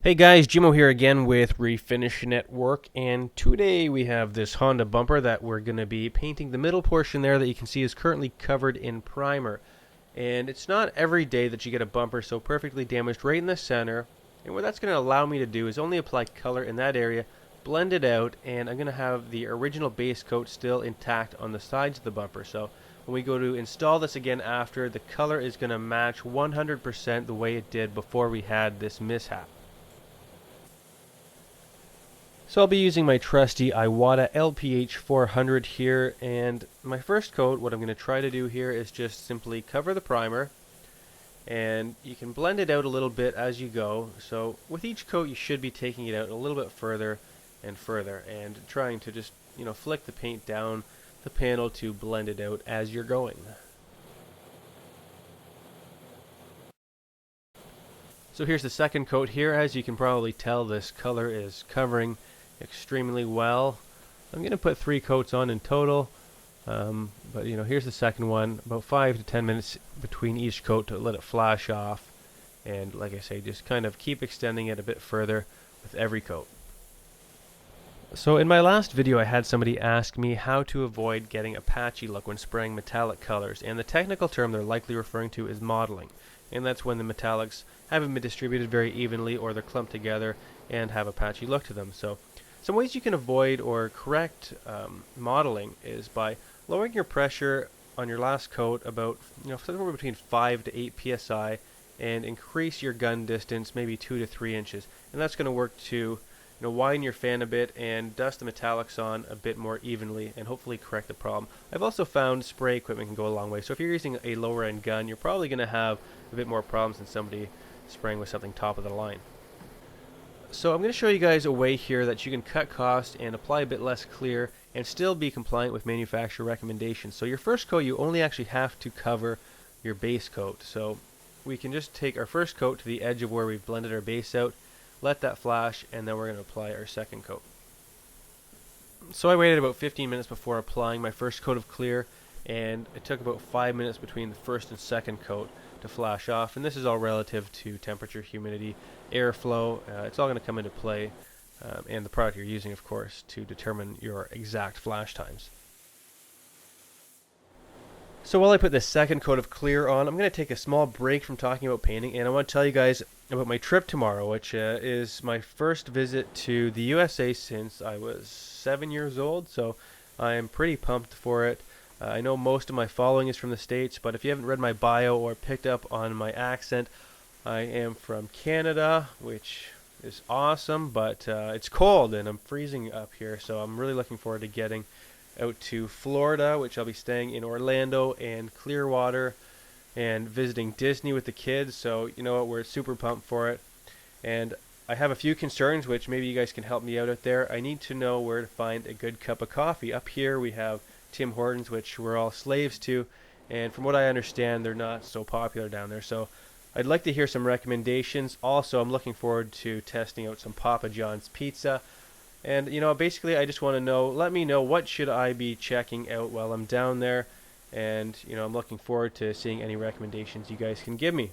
Hey guys, Jimo here again with Refinish Network, and today we have this Honda bumper that we're going to be painting. The middle portion there that you can see is currently covered in primer, and it's not every day that you get a bumper so perfectly damaged right in the center. And what that's going to allow me to do is only apply color in that area, blend it out, and I'm going to have the original base coat still intact on the sides of the bumper. So when we go to install this again after, the color is going to match 100% the way it did before we had this mishap. So I'll be using my trusty Iwata LPH 400 here, and my first coat, what I'm going to try to do here is just simply cover the primer, and you can blend it out a little bit as you go. So with each coat you should be taking it out a little bit further and further and trying to just, flick the paint down the panel to blend it out as you're going. So here's the second coat here. As you can probably tell, this color is covering extremely well. I'm going to put 3 coats on in total, but here's the second one. About 5 to 10 minutes between each coat to let it flash off, and like I say, just kind of keep extending it a bit further with every coat. So in my last video I had somebody ask me how to avoid getting a patchy look when spraying metallic colors, and the technical term they're likely referring to is modeling, and that's when the metallics haven't been distributed very evenly or they're clumped together and have a patchy look to them. So some ways you can avoid or correct modeling is by lowering your pressure on your last coat about somewhere between 5 to 8 psi, and increase your gun distance maybe 2 to 3 inches, and that's going to work to widen your fan a bit and dust the metallics on a bit more evenly and hopefully correct the problem. I've also found spray equipment can go a long way, so if you're using a lower end gun, you're probably going to have a bit more problems than somebody spraying with something top of the line. So I'm going to show you guys a way here that you can cut cost and apply a bit less clear and still be compliant with manufacturer recommendations. So your first coat, you only actually have to cover your base coat. So we can just take our first coat to the edge of where we've blended our base out, let that flash, and then we're going to apply our second coat. So I waited about 15 minutes before applying my first coat of clear, and it took about 5 minutes between the first and second coat to flash off, and this is all relative to temperature, humidity, airflow. It's all going to come into play, and the product you're using, of course, to determine your exact flash times. So while I put this second coat of clear on, I'm going to take a small break from talking about painting, and I want to tell you guys about my trip tomorrow, which is my first visit to the USA since I was 7 years old, so I'm pretty pumped for it. I know most of my following is from the States, but if you haven't read my bio or picked up on my accent, I am from Canada, which is awesome, but it's cold and I'm freezing up here, so I'm really looking forward to getting out to Florida, which I'll be staying in Orlando and Clearwater and visiting Disney with the kids. So you know what, we're super pumped for it. And I have a few concerns which maybe you guys can help me out there. I need to know where to find a good cup of coffee. Up here we have Tim Hortons, which we're all slaves to, and from what I understand they're not so popular down there. So I'd like to hear some recommendations. Also, I'm looking forward to testing out some Papa John's pizza. And basically I just want to know, let me know what should I be checking out while I'm down there, and I'm looking forward to seeing any recommendations you guys can give me.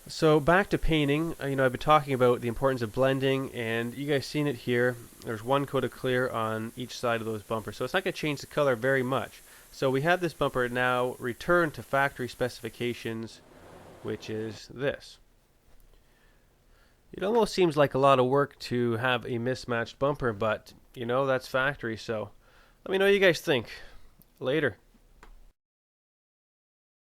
So back to painting, I've been talking about the importance of blending, and you guys seen it here. There's one coat of clear on each side of those bumpers, so it's not going to change the color very much. So we have this bumper now returned to factory specifications, which is this. It almost seems like a lot of work to have a mismatched bumper, but that's factory, so let me know what you guys think. Later.